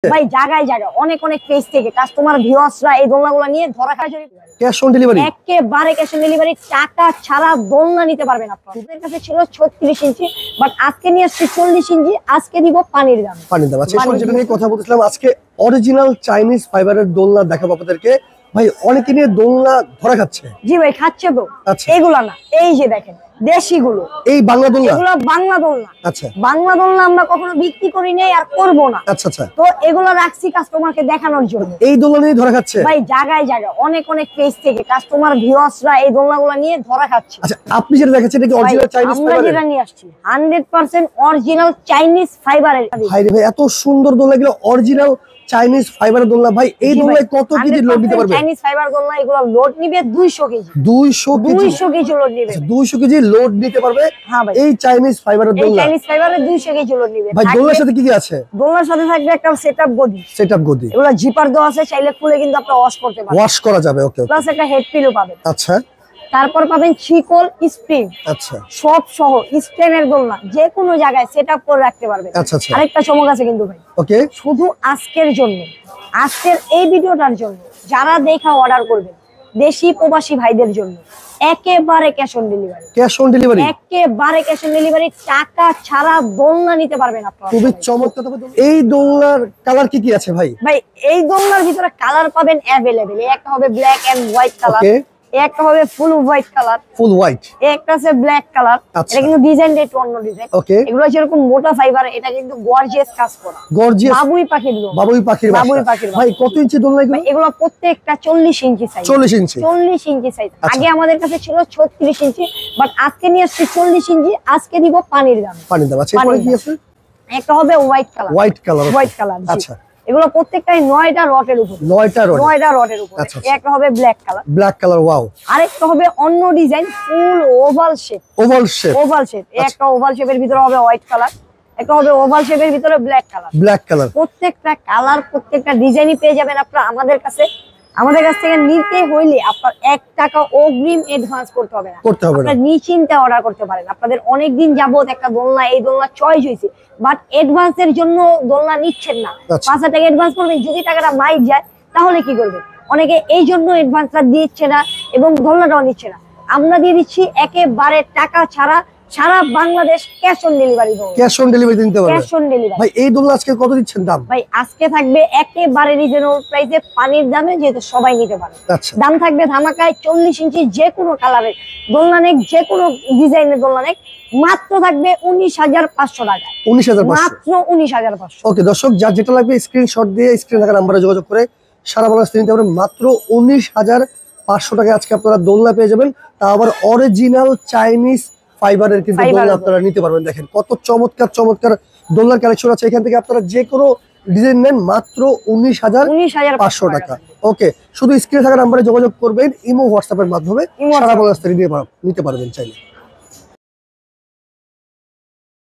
ভাই জায়গায় জায়গায় অনেক অনেক পেজ থেকে কাস্টমার ভিউয়ার্সরা এই দোলনাগুলো নিয়ে ধরা খায়। ক্যাশ অন ডেলিভারি, একেবারে ক্যাশ অন ডেলিভারি, টাকা ছাড়া দোলনা নিতে পারবেন আপনারা। আমাদের কাছে ছিল 36 ইঞ্চি, বাট আজকে নিয়ে আসছি 40 ইঞ্চি। আজকে দিব পানির দাম। আচ্ছা, যেটা নিয়ে কথা বলছিলাম, আজকে অরিজিনাল চাইনিজ ফাইবারের দোলনা দেখাবো আপনাদেরকে। ভাই অনেকে নিয়ে দোলনা ধরা খাচ্ছে। জি ভাই খাচ্ছে তো। আচ্ছা, এগুলা না, এই যে দেখেন দেশিগুলো, এই বাংলা দোলনা, এগুলো বাংলা দোলনা। আচ্ছা, বাংলা দোলনা আমরা কখনো বিক্রি করি নাই আর করবো না। আচ্ছা আচ্ছা, তো এগুলো রাখছি কাস্টমারকে দেখানোর জন্য। এই দোলনা নিয়ে ধরা খাচ্ছে ভাই জায়গায় জায়গায় অনেক অনেক পেজ থেকে কাস্টমার ভিউয়ার্সরা এই দোলনাগুলো নিয়ে ধরা খাচ্ছে। আচ্ছা, আপনি যেটা দেখাচ্ছেন এটা কি অরিজিনাল চাইনিজ আমরা ফাইবারের? যেটা নিয়ে আসছি 100% অরিজিনাল চাইনিজ ফাইবারের। ভাই রে ভাই, এত সুন্দর দোলনা, এগুলো অরিজিনাল চাইনিজ ফাইবারের দোলনা। ভাই এই দোলনায় কত কেজি লোড নিতে পারবে? চাইনিজ ফাইবার দোলনা, এগুলো লোড নিবে 200 কেজি। 200 কেজি লোড নিবে। 200 কেজি লোড নিতে পারবে। হ্যাঁ ভাই, এই চাইনিজ ফাইবারের এই দোলনা, চাইনিজ ফাইবারের 200 কেজি লোড নিবে। ভাই দোলনার সাথে কি কি আছে? দোলনার সাথে থাকবে একটা সেটআপ গদি। সেটআপ গদি, এগুলো জিপার দেওয়া আছে, চাইলে খুলে কিন্তু আপনি ওয়াশ করতে পারবেন। ওয়াশ করা যাবে। ওকে, প্লাস একটা হেড পিলো পাবেন। আচ্ছা তারপর পাবেন শিকল স্প্রিং, আচ্ছা, সব সহ স্টেনের দোলনা, যে কোনো জায়গায় সেটআপ করে রাখতে পারবেন। আচ্ছা আচ্ছা, আরেকটা চমক আছে কিন্তু ভাই, ওকে, শুধু আজকের জন্য, আজকের এই ভিডিওটার জন্য যারা দেখা অর্ডার করবেন, দেশি প্রবাসী ভাইদের জন্য একেবারে cash on delivery. Cash on delivery, একেবারে ক্যাশ অন ডেলিভারি, টাকা ছাড়া দোলনা নিতে পারবেন আপনারা। খুবই চমৎকার। এই দোলনার কালার কি কি আছে ভাই? ভাই এই দোলনার ভিতরে কালার পাবেন अवेलेबल। একটা হবে ব্ল্যাক এন্ড হোয়াইট কালার, ওকে, একটা হবে ফুল হোয়াইট কালার, ফুল হোয়াইট, একটা আছে ব্ল্যাক কালার। আচ্ছা, এটা কিন্তু ডিজাইনটা একটু অন্য ডিজাইন। ওকে, এগুলো যেরকম মোটা ফাইবার, এটা কিন্তু গর্জিয়াস কাজ করা, গর্জিয়াস বাবুই পাখির দোলনা। বাবুই পাখির বাসা। বাবুই পাখির ভাই কত ইঞ্চি দোলনা এগুলো? এগুলো প্রত্যেকটা 40 ইঞ্চি সাইজ। 40 ইঞ্চি, 40 ইঞ্চি সাইজ। আচ্ছা, আগে আমাদের কাছে ছিল 36 ইঞ্চি, বাট আজকে নিয়ে আসছি 40 ইঞ্চি। আজকে দিব পানির দাম। পানির দাম। আচ্ছা, এরপরে কি আছে? একটা হবে white colour, white colour, white colour. আচ্ছা, এগুলো প্রত্যেকটাই 9টা রটের উপর, 9টা রড, 9টা রটের উপর। আচ্ছা, আচ্ছা, একটা হবে black colour, black colour, wow. আরেকটা হবে অন্য design, full oval shape, oval shape, oval shape. একটা ওভাল শেপের ভিতরে হবে হোয়াইট কালার, একটা হবে ওভাল শেপের ভিতরে ব্ল্যাক কালার। ব্ল্যাক কালার, প্রত্যেকটা কালার, প্রত্যেকটা ডিজাইনই পেয়ে যাবেন আপনারা আমাদের কাছে। আমাদের কাছ থেকে নিতে হইলে আপনার 1 টাকা অগ্রিম অ্যাডভান্স করতে হবে না, আপনারা নিশ্চিন্তে অর্ডার করতে পারেন। আপনাদের অনেক দিন যাবত একটা দোলনা, এই দোলনা চয়েস হয়েছে, বাট অ্যাডভান্সের জন্য দোলনা নিচ্ছেন না। 5,000 টাকা অ্যাডভান্স করবেন, যদি টাকাটা মাইক যায় তাহলে কি করবেন? অনেকে এই জন্য অ্যাডভান্সটা দিচ্ছে না এবং দোলনাটাও নিচ্ছে না। আমরা দিয়ে দিচ্ছি একেবারে টাকা ছাড়া, সারা Bangladesh cash on delivery. Cash on delivery দিতে পারবেন। Cash on delivery. ভাই এই দোলনা আজকে কত দিচ্ছেন দাম? ভাই আজকে থাকবে একেবারে রিজনেবল প্রাইসে, পানির দামে, যেহেতু সবাই নিতে পারে। আচ্ছা, দাম থাকবে ধামাকায়। 40 ইঞ্চি যে কোনো কালারের দোলনা নেক, যে কোনো ডিজাইনের দোলনা নেক, মাত্র থাকবে 19,500 টাকা। 19,500, মাত্র 19,500। ওকে দর্শক, যার যেটা লাগবে স্ক্রিনশট দিয়ে স্ক্রিনে থাকা নাম্বারে যোগাযোগ করে সারা বাংলাদেশ নিতে পারবেন। মাত্র 19,500 টাকায় আজকে আপনারা দোলনা পেয়ে যাবেন, তা আবার অরিজিনাল চাইনিজ ফাইবারের কিন্তু দোলনা আপনারা নিতে পারবেন। দেখেন কত চমৎকার চমৎকার দোলনার কালেকশন আছে এখান থেকে। আপনারা যে কোনো ডিজাইন নেন মাত্র 19,500 টাকা। ওকে, শুধু স্ক্রিনে থাকা নাম্বারে যোগাযোগ করবেন, ইমো হোয়াটসঅ্যাপের মাধ্যমে সারা বাংলাদেশ থেকে নিতে পারবেন চাইলে।